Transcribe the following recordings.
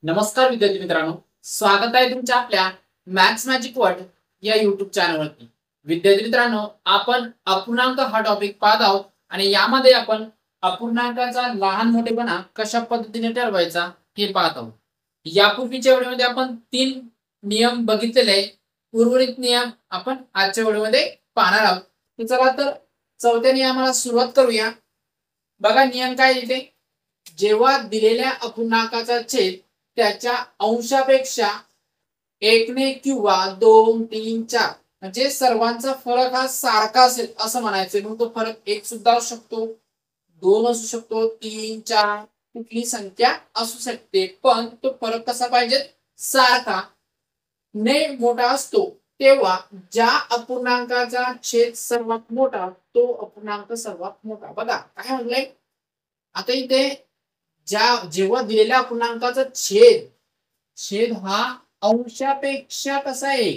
नमस्कार विद्यार्थी मित्रांनो, स्वागत आहे तुमच्या आपल्या मॅथ्स मॅजिक वर्ल्ड या युट्यूब चॅनलवरती. विद्यार्थी मित्रांनो, आपण अपूर्णांक हा टॉपिक पाहत आहोत आणि यामध्ये आपण अपूर्णांकाचा लहान मोठेपणा कशा पद्धतीने ठरवायचा हे पाहत आहोत. यापूर्वीच्या व्हिडिओमध्ये आपण 3 नियम बघितलेले आहे. उर्वरित नियम आपण आजच्या व्हिडिओमध्ये पाहणार आहोत. तर चला तर चौथ्या नियमाला सुरुवात करूया. बघा नियम काय येते. जेव्हा दिलेल्या अपूर्णांकाचा छेद त्याच्या अंशापेक्षा 1ने किंवा 2, 3, 4 म्हणजे सर्वांचा फरक हा सारखा असेल असं म्हणायचं. मग तो फरक 1 सुद्धा असू शकतो, 2 असू शकतो, 3, 4 कुठली संख्या असू शकते, पण तो फरक कसा पाहिजे, सारखा ने मोठा असतो. तेव्हा ज्या अपूर्णांकाचा छेद सर्वात मोठा तो अपूर्णांक सर्वात मोठा. बघा काय म्हणलंय आता इथे, जेव्हा दिलेल्या अपूर्णांकाचा छेद छेद हा अंशापेक्षा कसा आहे,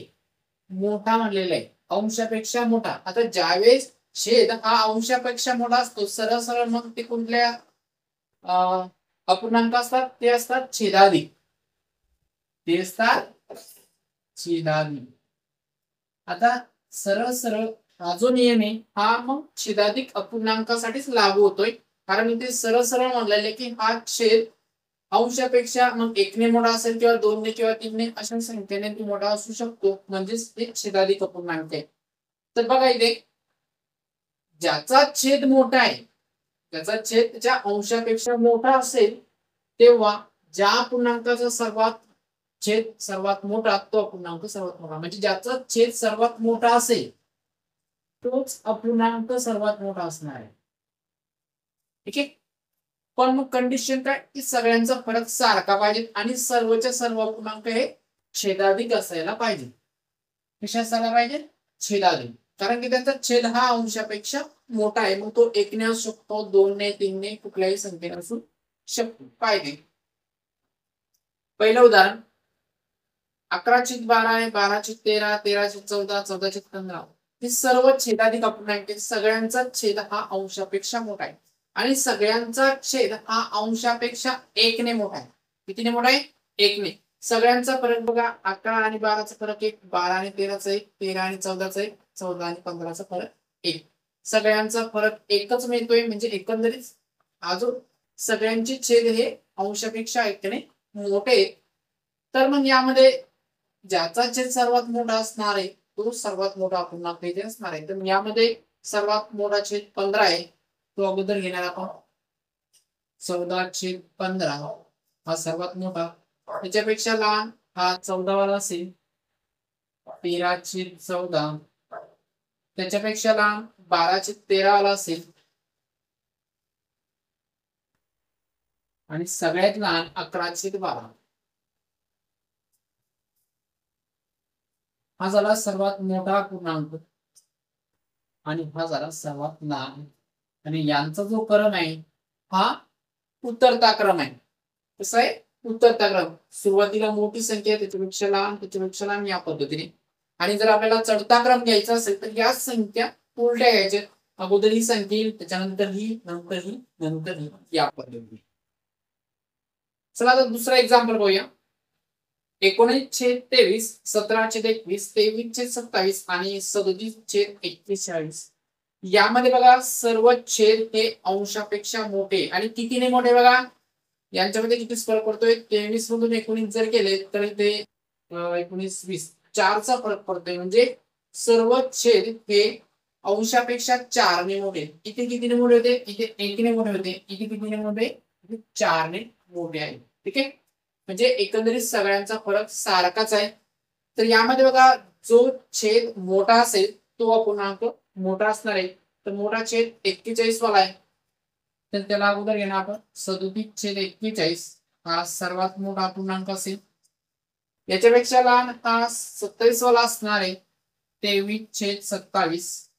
मोठा म्हणलेला आहे, अंशापेक्षा मोठा. आता ज्यावेळेस छेद हा अंशापेक्षा मोठा असतो, सरळ सरळ मग ते कुठल्या अपूर्णांक असतात, ते असतात छेदाधिक. ते असतात छेदाधिक. आता सरळ सरळ हा जो नियम आहे हा मग छेदाधिक अपूर्णांकासाठीच लागू होतोय, कारण इथे सरळ सरळ म्हणलेले की हा छेद अंशापेक्षा मग 1ने मोठा असेल किंवा 2ने किंवा 3ने अशा संख्येने तो मोठा असू शकतो, म्हणजेच ते छेदाधिक अपूर्णांक आहे. तर बघा इथे ज्याचा छेद मोठा आहे, त्याचा छेद त्याच्या अंशापेक्षा मोठा असेल, तेव्हा ज्या अपूर्णांकाचा छेद सर्वात मोठा तो अपूर्णांक सर्वात मोठा. म्हणजे ज्याचा छेद सर्वात मोठा असेल तोच अपूर्णांक सर्वात मोठा असणार आहे. ठीक आहे. पण मग कंडिशन काय, की सगळ्यांचा फरक सारखा पाहिजे आणि सर्वच्या सर्व अपूर्णांक हे छेदाधिक असायला पाहिजे. कशा असायला पाहिजे, छेदाधिक. कारण की त्यांचा छेद हा अंशापेक्षा मोठा आहे. मग तो 1ने असू शकतो, 2ने, 3ने कुठल्याही संख्येने असू शकतो. पाहिजे. पहिलं उदाहरण 11/12 आहे, 12/13, 13/14, 14/15 हे सर्व छेदाधिक अपूर्णांक. सगळ्यांचा छेद हा अंशापेक्षा मोठा आहे आणि सगळ्यांचा छेद हा अंशापेक्षा 1ने मोठा आहे. कितीने मोठा आहे, 1ने. सगळ्यांचा फरक बघा, 11 आणि 12चा फरक 1, 12 आणि 13चा 1, 13 आणि 14चा 1, 14 आणि 15चा फरक 1. सगळ्यांचा फरक एकच मिळतोय, म्हणजे एकंदरीत अजून सगळ्यांचे छेद हे अंशापेक्षा 1ने मोठे. तर मग यामध्ये ज्याचा छेद सर्वात मोठा असणार आहे तो सर्वात मोठा अपूर्णांक इथे असणार आहे. तर यामध्ये सर्वात मोठा छेद 15 आहे, तो अगोदर घेणार आपण. 14/15 हा सर्वात मोठा. त्याच्यापेक्षा लहान हा 14 वाला असेल, 13/14. त्याच्यापेक्षा लहान 12/13 वाला असेल आणि सगळ्यात लहान 11/12. हा झाला सर्वात मोठा पूर्णांक आणि हा झाला सर्वात लहान. आणि यांचा जो क्रम आहे हा उतरता क्रम आहे. कसं आहे, उतरता क्रम. सुरुवातीला मोठी संख्या त्याच्यापेक्षा लहान या पद्धतीने. आणि जर आपल्याला चढता क्रम घ्यायचा असेल तर या संख्या उलट्या घ्यायच्या. अगोदर ही संख्या येईल, त्याच्यानंतर ही, नंतर ही, नंतर ही, या पद्धतीने. चला आता दुसरा एक्झाम्पल बघूया. 19/23, 17/21, 23/27 आणि 37/41. यामध्ये बघा सर्व छेद हे अंशापेक्षा मोठे आणि कितीने मोठे. बघा यांच्यामध्ये किती फरक पडतोय, 23 मधून 19 जर केले तर ते 19, 20 4चा फरक पडतोय. म्हणजे सर्व छेद हे अंशापेक्षा 4ने मोठे. इथे कितीने मोठे होते, इथे 1ने मोठे होते, इथे कितीने मोठे, 4ने मोठे आहे. ठीक आहे. म्हणजे एकंदरीत सगळ्यांचा फरक सारखाच आहे. तर यामध्ये बघा जो छेद मोठा असेल तो अपूर्णांक मोठा असणार आहे. तर मोठा छेद 41 वाला आहे, तर त्याला अगोदर घेणार आपण. 37/41 हा सर्वात मोठा अपूर्णांक असेल. याच्यापेक्षा लहान हा 27 वाला असणार आहे, 23/27.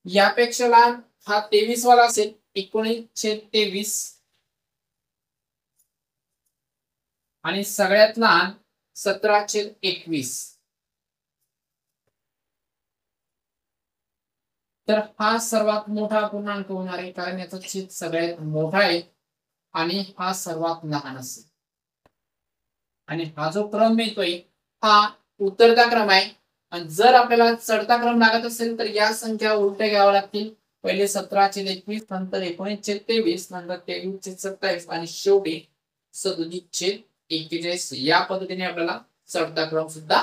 यापेक्षा लहान हा 23 वाला असेल, 19/23. आणि सगळ्यात लहान 17/21. तर हा सर्वात मोठा पूर्णांक होणार आहे, कारण याचा छेद सगळ्यात मोठा आहे आणि हा सर्वात लहान असेल. आणि हा जो क्रम मिळतोय हा उतरता क्रम आहे. आणि जर आपल्याला चढता क्रम लागत असेल तर या संख्या उलट्या घ्याव्या लागतील. पहिले 17/21, नंतर 19/23, नंतर 23/27 आणि शेवटी 37/41. या पद्धतीने आपल्याला चढता क्रम सुद्धा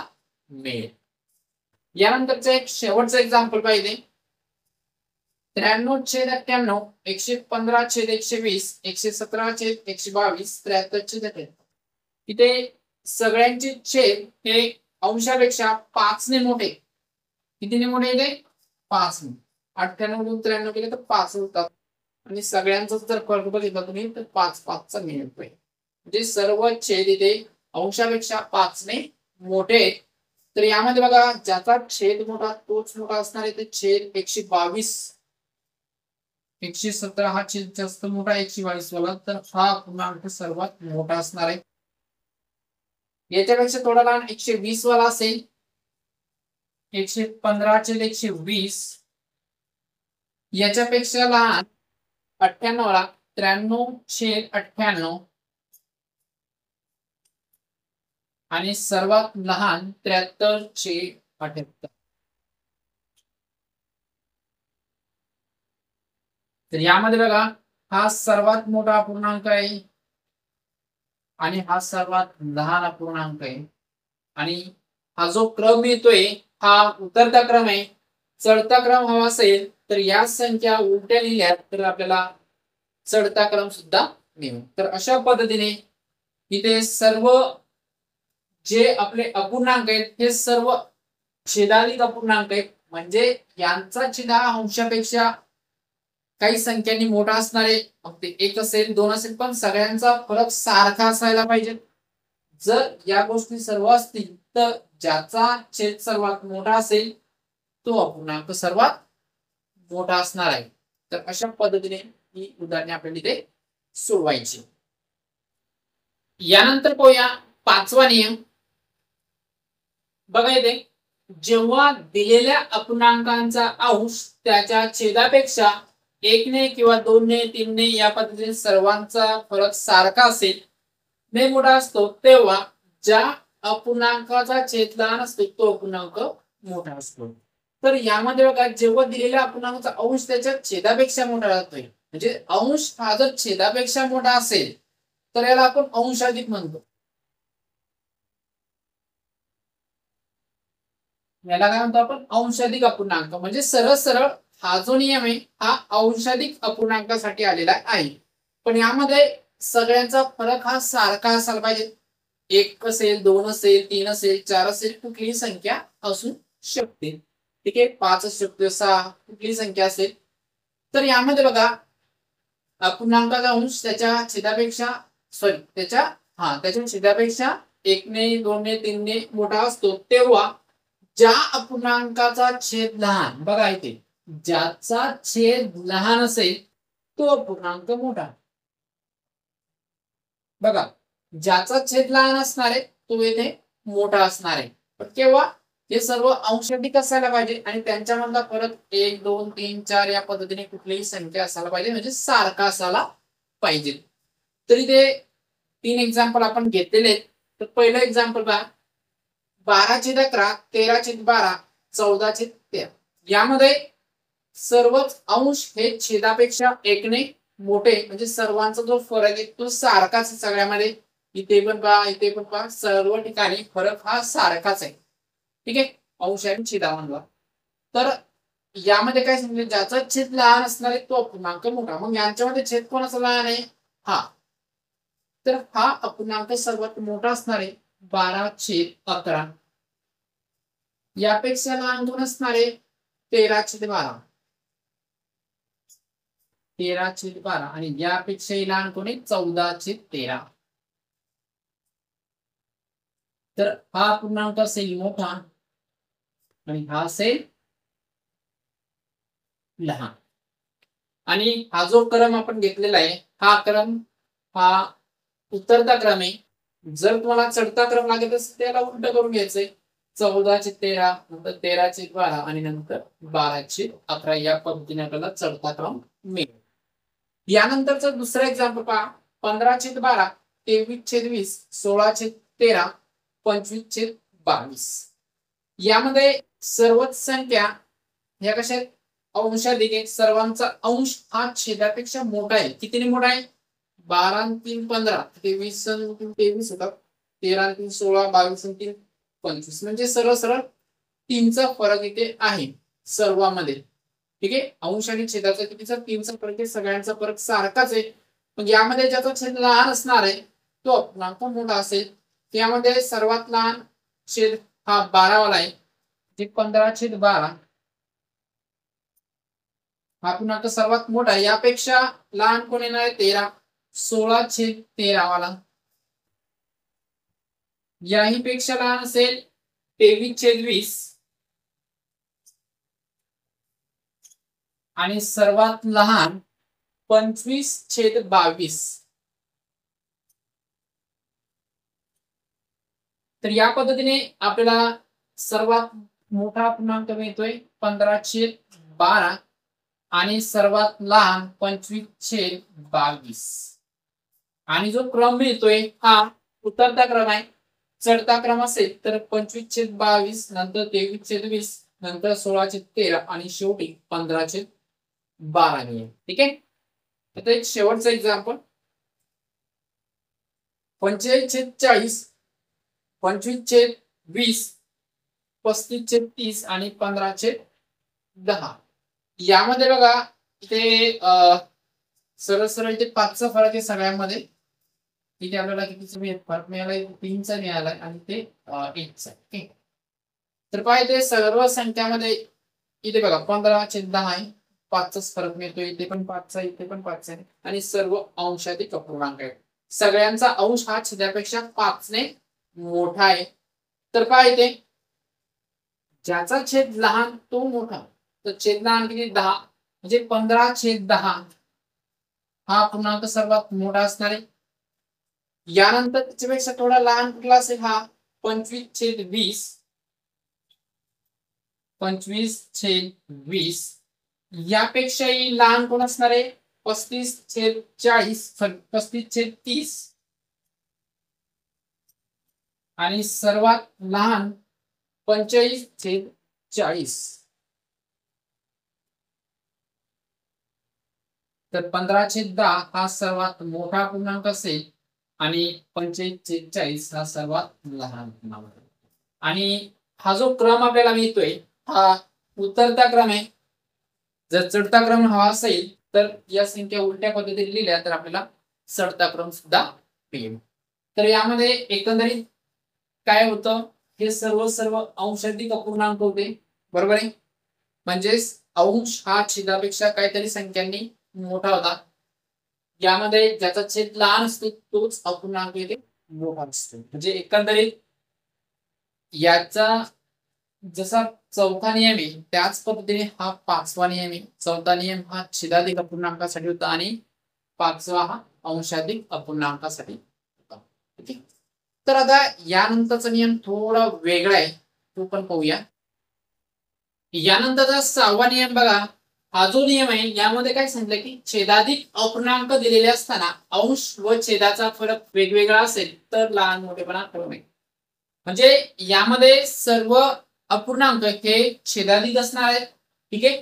मिळेल. यानंतरचं एक शेवटचं एक्झाम्पल पाहिजे. 93/98, 115/120, 117/122, 73/33. इथे सगळ्यांचे छेद हे अंशापेक्षा 5 ने मोठे. कितीने मोठे येते? 5 ने. 98 93 केले तर 5 होतात. आणि सगळ्यांचा जर फरक बघितला तुम्ही तर 5 चा मिळतोय. म्हणजे सर्व छेद इथे अंशापेक्षा 5 ने मोठे. तर यामध्ये बघा ज्याचा छेद मोठा तोच मोठा असणार आहे. ते छेद 122, 117 हा छेद जास्त मोठा 122 वाला, तर हा पूर्णांक सर्वात मोठा असणार आहे. याच्यापेक्षा थोडा लहान 120 वाला असेल. 115/120. याच्यापेक्षा लहान 98 वाला 93/98. आणि सर्वात लहान 73/78. तर यामध्ये बघा हा सर्वात मोठा अपूर्णांक आहे आणि हा सर्वात लहान अपूर्णांक आहे. आणि हा जो क्रम मिळतोय हा उतरता क्रम आहे. चढता क्रम हवा असेल तर या संख्या उलट्या लिहिल्या तर आपल्याला चढता क्रम सुद्धा मिळेल. तर अशा पद्धतीने इथे सर्व जे आपले अपूर्णांक आहेत हे सर्व छेदाधिक अपूर्णांक आहेत. म्हणजे यांचा छेद हा अंशापेक्षा काही संख्यांनी मोठा असणार आहे. मग ते 1 असेल 2 असेल पण सगळ्यांचा फरक सारखा असायला पाहिजे. जर या गोष्टी सर्व असतील तर ज्याचा छेद सर्वात मोठा असेल तो अपूर्णांक सर्वात मोठा असणार आहे. तर अशा पद्धतीने ही उदाहरणे आपल्याला इथे सोडवायची. यानंतर पाहूया 5वा नियम. बघा इथे जेव्हा दिलेल्या अपूर्णांकांचा अंश त्याच्या छेदापेक्षा 1 ने किंवा 2 ने 3 ने या पद्धतीने सर्वांचा फरक सारखा असेल, ने मोठा असतो, तेव्हा ज्या अपूर्णांकाचा छेद लहान असतो तो अपूर्णांक मोठा असतो. तर यामध्ये बघा जेव्हा दिलेल्या अपूर्णांकाचा अंश त्याच्या छेदापेक्षा मोठा राहतोय, म्हणजे अंश हा जर छेदापेक्षा मोठा असेल तर याला आपण अंशाधिक म्हणतो. याला काय म्हणतो आपण? अंशाधिक अपूर्णांक. म्हणजे सरळ सरळ हा जो नियम आहे हा अंशाधिक अपूर्णांकासाठी आलेला आहे. पण यामध्ये सगळ्यांचा फरक हा सारखा असायला पाहिजे. 1 असेल 2 असेल 3 असेल 4 असेल कुठलीही संख्या असू शकते. ठीक आहे, 5 असू शकते, 6 कुठलीही संख्या असेल. तर यामध्ये बघा अपूर्णांकाचा अंश त्याच्या छेदापेक्षा त्याच्या छेदापेक्षा 1 ने 2 ने 3 ने मोठा असतो, तेव्हा ज्या अपूर्णांकाचा छेद लहान, बघा इथे ज्याचा छेद लहान असेल तो अपूर्णांक मोठा. बघा ज्याचा छेद लहान असणार आहे तो येथे मोठा असणार आहे. पण केव्हा? हे सर्व अंशाधिक असायला पाहिजे आणि त्यांच्यामधला फरक 1 2 3 4 या पद्धतीने कुठलीही संख्या असायला पाहिजे, म्हणजे सारखा असायला पाहिजे. तरी ते 3 एक्झाम्पल आपण घेतलेले आहेत. तर पहिलं एक्झाम्पल पहा, 12/11, 13/12, 14/13. यामध्ये सर्वच अंश हे छेदापेक्षा 1 ने मोठे, म्हणजे सर्वांचा जो फरक आहे तो सारखाच आहे सगळ्यामध्ये. इथे पण पहा इथे पण पहा सर्व ठिकाणी फरक हा सारखाच आहे. ठीक आहे, अंश आणि छेदामधला. तर यामध्ये काय समजेल, ज्याचा छेद लहान असणार आहे तो अपूर्णांक मोठा. मग यांच्यामध्ये छेद कोणाचा लहान आहे? हा. तर हा अपूर्णांक सर्वात मोठा असणार आहे 12/11. यापेक्षा लहान कोण असणार आहे? 13/12. 13/12 आणि यापेक्षाही लहान कोणी? 14/13. तर हा पूर्णांक असेल मोठा आणि हा असेल लहान. आणि हा जो क्रम आपण घेतलेला आहे हा क्रम हा उतरता क्रम आहे. जर तुम्हाला चढता क्रम लागत असेल त्याला उलट करून घ्यायचंय. 14/13, नंतर 13/12 आणि नंतर 12/11 या पद्धतीने आपल्याला चढता क्रम मिळेल. यानंतरचं दुसरं एक्झाम्पल पहा. 15/12, 23/20, 16/13, 25/22. यामध्ये सर्वच संख्या ह्या कशा आहेत? अंशाधिक आहे. सर्वांचा अंश हा छेदापेक्षा मोठा आहे. कितीने मोठा आहे? 12 आणि 3 15, 23 आणि 3 23 होतात, 13 आणि 3 16, 22 आणि 3 25. म्हणजे सरळ सरळ 3चा फरक इथे आहे सर्वांमध्ये. ठीक आहे. अंश आणि छेदाचा कितीचा? 3चा फरक आहे. सगळ्यांचा फरक सारखाच आहे. मग यामध्ये ज्याचा छेद लहान असणार आहे तो अपूर्णांक मोठा असेल. यामध्ये सर्वात लहान छेद हा 12 वाला आहे. 15/12 हा पूर्णांक सर्वात मोठा आहे. यापेक्षा लहान कोण येणार आहे? 13. 16/13 वाला. याही पेक्षा लहान असेल 23/20 आणि सर्वात लहान 25/22. तर या पद्धतीने आपल्याला सर्वात मोठा पूर्णांक मिळतोय 15/12 आणि सर्वात लहान 25/22. आणि जो क्रम मिळतोय हा उतरता क्रम आहे. चढता क्रम असेल तर 25/22, नंतर 23/20, नंतर 16/13 आणि शेवटी 15/12 मिळेल. ठीक आहे. आता एक शेवटचं एक्झाम्पल. 45/40, 25/20, 35/30 आणि 15/10. यामध्ये बघा इथे सरळ सरळ इथे 5चा फरक आहे सगळ्यांमध्ये. इथे आपल्याला कितीचा फरक मिळाला? 3चा मिळाला आणि ते 1चा. ठीक. तर पहा इथे सर्व संख्यामध्ये इथे बघा 15/10 आहे. 5चाच फरक मिळतो. इथे पण 5चा, इथे पण 5चा आहे आणि सर्व अंशाधिक अपूर्णांक आहे. सगळ्यांचा अंश हा छेदापेक्षा 5ने मोठा आहे. तर पहा इथे ज्याचा छेद लहान तो मोठा. तर छेद लहान किती? 10, म्हणजे 15/10 हा पूर्णांक सर्वात मोठा असणार आहे. यानंतर त्याच्यापेक्षा थोडा लहान कुठला असेल? हा 25/20. 25/20 यापेक्षाही लहान कोण असणार आहे? 35/40, 35/30 आणि सर्वात लहान 45/40. तर 15/10 हा सर्वात मोठा पूर्णांक असेल आणि 45/40 हा सर्वात लहान पूर्णांक. आणि हा जो क्रम आपल्याला मिळतोय हा उतरता क्रम आहे. जर चढता क्रम हवा असेल तर या संख्या उलट्या पद्धतीने लिहिल्या तर आपल्याला चढता क्रम सुद्धा मिळेल. तर यामध्ये एकंदरीत काय होतं? हे सर्व अंशाधिक अपूर्णांक होते. बरोबर आहे. म्हणजेच अंश हा छेदापेक्षा काहीतरी संख्यांनी मोठा होता. यामध्ये ज्याचा छेद लहान असतो तोच अपूर्णांक इथे मोठा असतो. म्हणजे एकंदरीत याचा जसा चौथा नियम आहे त्याच पद्धतीने हा 5वा नियम आहे. चौथा नियम हा छेदाधिक अपूर्णांकासाठी होता आणि 5वा हा अंशाधिक अपूर्णांकासाठी होता. ठीक. तर आता यानंतरचा नियम थोडा वेगळा आहे, तो पण पाहूया. यानंतरचा 6वा नियम बघा. हा जो नियम आहे यामध्ये काय सांगितलं की छेदाधिक अपूर्णांक दिलेले असताना अंश व छेदाचा फरक वेगवेगळा असेल तर लहान मोठेपणा करू नये. म्हणजे यामध्ये सर्व अपूर्णांक हे छेदाधिक असणार आहेत. ठीक आहे.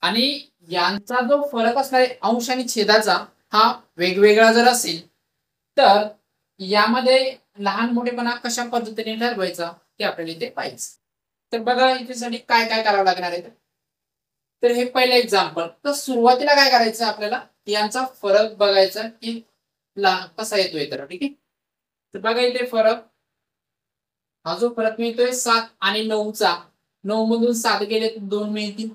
आणि यांचा जो फरक असणार आहे अंश आणि छेदाचा हा वेगवेगळा जर असेल तर यामध्ये लहान मोठेपणा कशा पद्धतीने ठरवायचा ते आपल्याला इथे पाहिजे. तर बघा इथे काय काय करावं लागणार आहे. तर हे पहिलं एक्झाम्पल. तर सुरुवातीला काय करायचं आपल्याला? यांचा फरक बघायचा की कसा येतोय तर. ठीक आहे. तर बघा इथे फरक हा जो फरक मिळतोय 7 आणि 9चा. 9 मधून 7 गेले तर 2 मिळतील.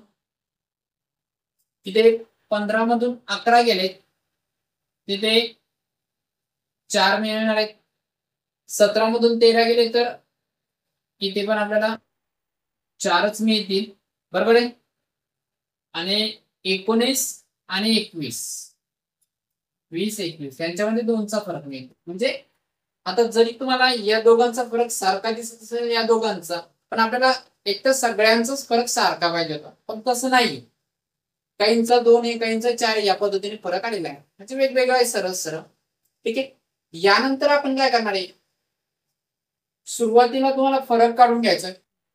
तिथे 15 मधून 11 गेले तिथे 4 मिळणार आहेत. 17 मधून 13 गेले तर इथे पण आपल्याला 4च मिळतील. बरोबर आहे. आणि 19 आणि 21, 20-21 यांच्यामध्ये 2चा फरक मिळतो. म्हणजे आता जरी तुम्हाला या दोघांचा फरक सारखा दिसत असेल या दोघांचा, पण आपल्याला एक तर सगळ्यांचाच फरक सारखा पाहिजे होता, पण तसं नाही. काहींचा 2 आहे, काहींचा 4 या पद्धतीने फरक आलेला आहे. म्हणजे वेगवेगळा आहे सरळ सरळ. ठीक आहे. यानंतर आपण काय करणार आहे, सुरुवातीला तुम्हाला फरक काढून घ्यायचा,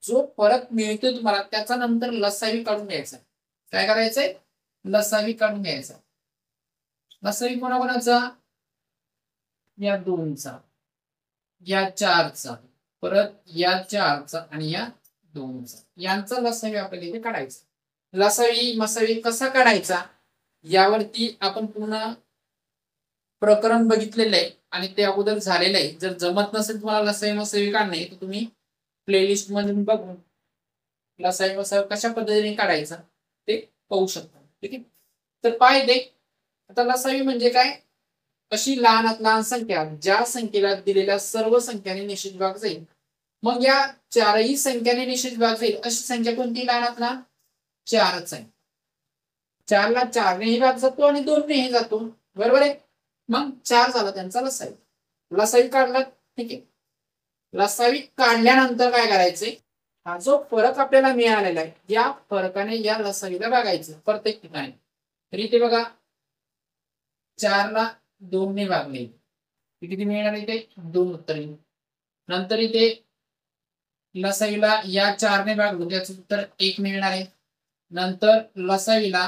जो फरक मिळतो तुम्हाला त्याचा नंतर लसावी काढून घ्यायचा. काय करायचंय, लसावी काढून घ्यायचा. लसावी कोणाकोणाचा, या दोनचा, या चारचा, परत या चारचा आणि या दोनचा, यांचा लसावी आपल्याला इथे काढायचा. लसावी मसावी कसा काढायचा यावरती आपण पुन्हा प्रकरण बघितलेलं आहे आणि ते अगोदर झालेलं आहे. जर जमत नसेल तुम्हाला लसावी मसावी काढणे तर तुम्ही प्लेलिस्ट मधून बघून लसावी मसावी कशा पद्धतीने काढायचा ते पाहू शकता. ठीक आहे. तर पाहिजे आता लसावी म्हणजे काय, अशी लहानात लहान संख्या ज्या संख्येला दिलेल्या सर्व संख्याने निश्चित भाग जाईल. मग या चारही संख्याने निश्चित भाग जाईल अशी संख्या कोणती लहानात लहान, चारच आहे. चारला चारनेही भाग जातो आणि दोननेही जातो, बरोबर आहे. मग चार झाला त्यांचा लसावी. लसावी काढला, ठीक आहे. लसावी काढल्यानंतर काय करायचंय, हा जो फरक आपल्याला मिळालेला आहे या फरकाने या लसावीला बघायचं प्रत्येक ठिकाणी. तर इथे बघा, चारला दोनने भागले, किती मिळणार इथे, दोन उत्तर येईल. नंतर इथे लसावीला या चारने भागलो त्याचं उत्तर एक मिळणार आहे. नंतर लसावीला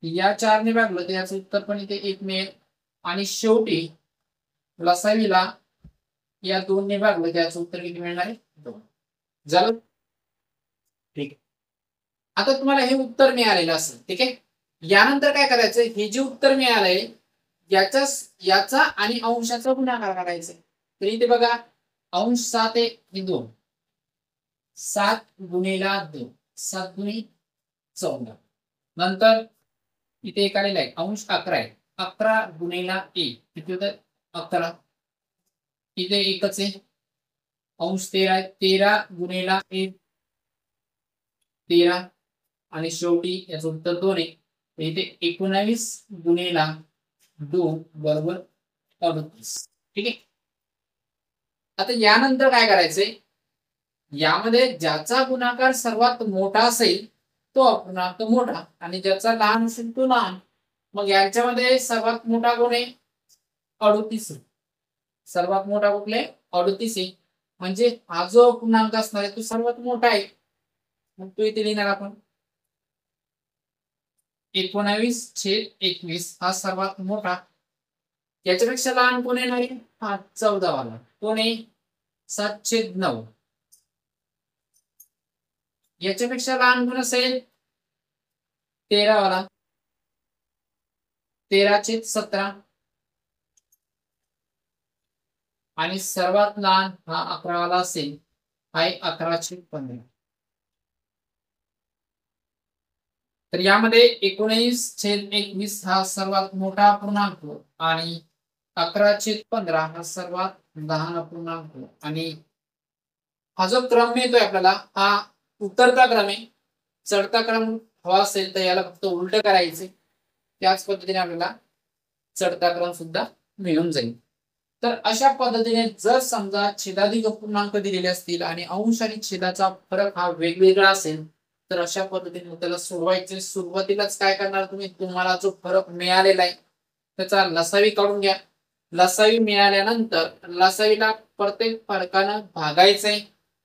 या चारने भागलो त्याचं उत्तर पण इथे एक मिळेल. आणि शेवटी लसावीला या दोनने भागलं त्याचं उत्तर किती मिळणार आहे, दोन. झालं, ठीक आहे. आता तुम्हाला हे उत्तर मिळालेलं असेल, ठीक आहे. यानंतर काय करायचं, हे जे उत्तर मिळालंय याचा आणि अंशाचा गुणाकार करायचा. तर इथे बघा, अंश 7 आहे, 2, 7 गुणिला 2, 7 गुणी 14. नंतर इथे एक आलेला आहे अंश 11 आहे, 11 गुणिला 1 किती होतं, 11. इथे एकच आहे, अंश 13 आहे, 13 गुणिला 1, 13. आणि शेवटी याचं उत्तर 2 आहे. इथे 19 गुणिला 2 बरोबर 38. ठीक आहे. आता यानंतर काय करायचंय, यामध्ये ज्याचा गुणाकार सर्वात मोठा असेल तो अपूर्णांक मोठा आणि ज्याचा लहान असेल तो लहान. मग यांच्यामध्ये सर्वात मोठा कोण आहे, 38. सर्वात मोठा कुठले, 38 आहे. म्हणजे हा जो अपूर्णांक असणार आहे तो सर्वात मोठा आहे. मग तो इथे लिहिणार आपण 19/21 हा सर्वात मोठा. याच्यापेक्षा लहान कोण येणार आहे, हा 14 वाला कोण आहे, 7/9. याच्यापेक्षा लहान कोण असेल, 13 वाला 13/17. आणि सर्वात लहान हा 11 वाला असेल, हा 11/15. तर यामध्ये 19/21 हा सर्वात मोठा अपूर्णांक आणि 11/15 हा सर्वात लहान अपूर्णांक. आणि हा जो क्रम मिळतोय आपल्याला हा उतरता क्रम आहे. चढता क्रम हवा असेल तर याला फक्त उलट करायचे, त्याच पद्धतीने आपल्याला चढता क्रम सुद्धा मिळून जाईल. तर अशा पद्धतीने जर समजा छेदाधिक अपूर्णांक दिलेले असतील आणि अंश आणि छेदाचा फरक हा वेगवेगळा असेल तर अशा पद्धतीने त्याला सोडवायचे. सुरुवातीलाच काय करणार तुम्ही, तुम्हाला जो फरक मिळालेला आहे त्याचा लसावी काढून घ्या. लसावी मिळाल्यानंतर लसावीला प्रत्येक फरकानं भागायचंय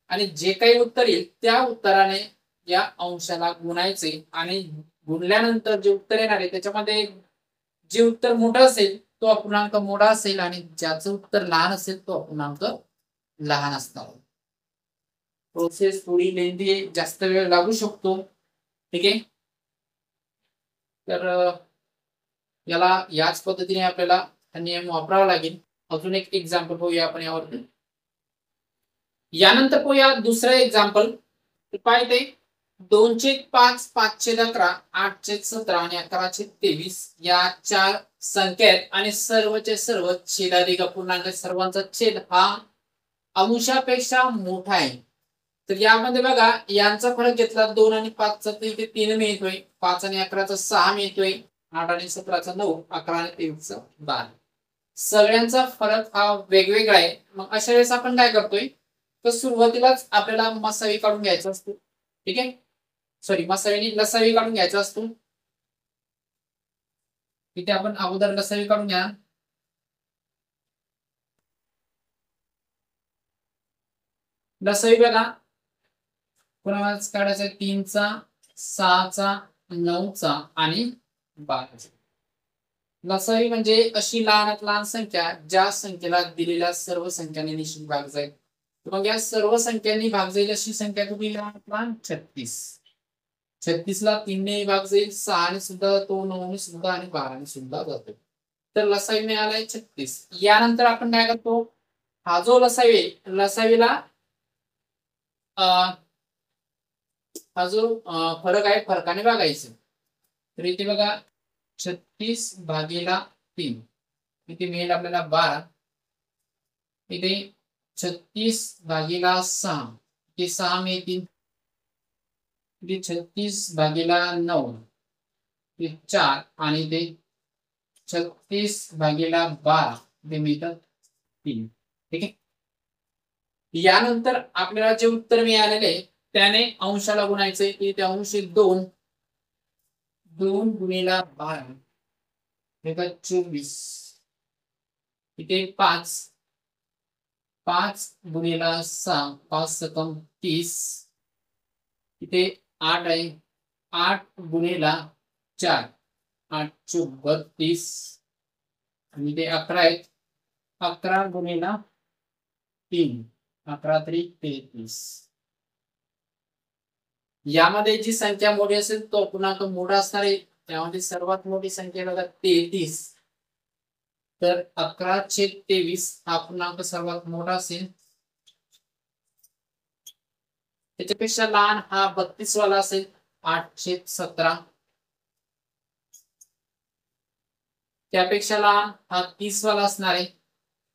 आणि जे काही उत्तर येईल त्या उत्तराने या अंशाला गुणायचे. आणि गुणल्यानंतर जे उत्तर येणार आहे त्याच्यामध्ये जे उत्तर मोठं असेल तो अपूर्णांक मोठा असेल आणि ज्याचं उत्तर लहान असेल तो अपूर्णांक लहान असणार. प्रोसेस थोडी लेंदी आहे, जास्त वेळ लागू शकतो. ठीक आहे. तर याला याच पद्धतीने आपल्याला नियम वापरावा लागेल. अजून एक एक्झाम्पल पाहूया आपण यावरती. यानंतर पाहूया दुसरं एक्झाम्पल. पाहिजे 2/5, 5/11, 8/17 आणि 11/23 या चार संख्या आहेत आणि सर्वचे सर्व छेदाधिक अपूर्णांक सर्वांचा छेद हा अंशापेक्षा मोठा आहे. तर यामध्ये बघा यांचा फरक घेतला 2 आणि 5चा तर इथे 3 मिळतोय, 5 आणि 11चा 6 मिळतोय, 8 आणि 17चा 9, 11 आणि 23चा 12. सगळ्यांचा फरक हा वेगवेगळा आहे. मग अशा वेळेस आपण काय करतोय, तर सुरुवातीलाच आपल्याला मसावी काढून घ्यायचा असतो. ठीक आहे, सॉरी मसावी लसावी काढून घ्यायचा असतो. इथे आपण अगोदर लसावी काढून घ्या. लसावी बघा कोणाला काढायचा 3चा 6चा 9चा आणि 12चा. लसावी म्हणजे अशी लहानात लहान संख्या ज्या संख्येला दिलेल्या सर्व संख्यांनी निश्चित भाग जाईल. मग या सर्व संख्यांनी भाग जाईल अशी संख्या कुठली लहानात लहान 36. 36 ला 3 ने भाग जाईल, 6 ने सुद्धा जातो, 9 ने सुद्धा आणि 12 ने सुद्धा जातो. तर लसावी मिळालाय 36. यानंतर आपण काय करतो, हा जो लसावीला हा जो फरक आहे फरकाने भागायचं. तर इथे बघा 36/3 इथे मिळेल आपल्याला 12. इथे 36/6 इथे 6 मिळतील. इथे 36/9 इथे 4 आणि इथे 36/12 इथे मिळतात 3. ठीक आहे. यानंतर आपल्याला जे उत्तर मिळालेले त्याने अंशाला गुणायचे. इथे अंश 2 गुणिला 12 24. इथे 5 गुणिला 6 5 सकम 30. इथे 8 आहे, 8 गुणिला 4 8 चौक 32 आणि इथे 11 आहेत, 11 गुणिला 3 11 3 33. यामध्ये जी संख्या मोठी असेल तो पूर्णांक मोठा असणार आहे. त्यामध्ये सर्वात मोठी संख्या बघा 33. तर 11/23 हा पूर्णांक सर्वात मोठा असेल. त्याच्यापेक्षा लहान हा 32 वाला असेल 8/17. त्यापेक्षा लहान हा 30 वाला असणार आहे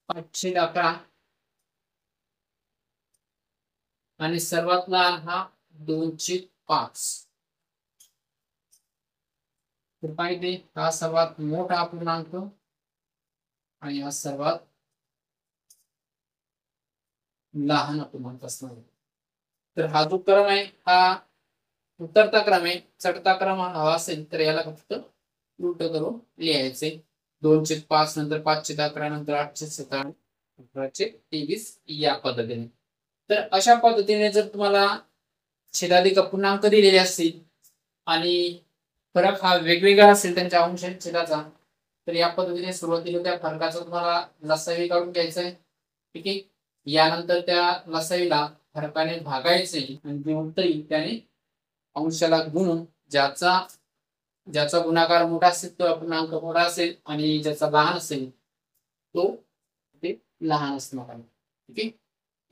5/11 आणि सर्वात लहान हा 2/5. तर पाहिजे हा सर्वात मोठा पूर्णांक आणि हा सर्वात लहान पूर्णांक असणार आहे. तर हा जो क्रम आहे हा उतरता क्रम आहे. चढता क्रम हा असेल तर याला फक्त उलट करून लिहायचे. 2/5 नंतर 5/11 नंतर 8/17 11/23 या पद्धतीने. तर अशा पद्धतीने जर तुम्हाला छेदाधिक अपूर्णांक दिलेले असतील आणि फरक हा वेगवेगळा असेल त्यांच्या अंश आणि छेदाचा, तर या पद्धतीने सुरुवातीला त्या फरकाचा तुम्हाला लसावी काढून घ्यायचा आहे. ठीक आहे. यानंतर त्या लसावीला फरकाने भागायचे आणि जे उत्तर येईल त्याने अंशाला गुणून ज्याचा गुणाकार मोठा असेल तो अपूर्णांक मोठा असेल आणि ज्याचा लहान असेल तो ते लहान असणार आहे. ठीक आहे.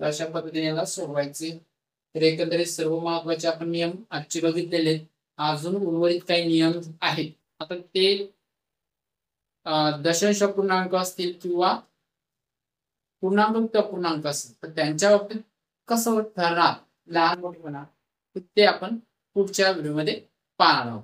तर अशा पद्धतीने याला सोडवायचे. तर एकंदरीत सर्व महत्वाचे आपण नियम आजचे बघितलेले. अजून उर्वरित काही नियम आहेत. आता ते दशांश अपूर्णांक असतील किंवा पूर्णांक अपूर्णांक असतील तर त्यांच्या बाबतीत कसं ठरणार लहान मोठेपणा ते आपण पुढच्या व्हिडिओमध्ये पाहणार आहोत.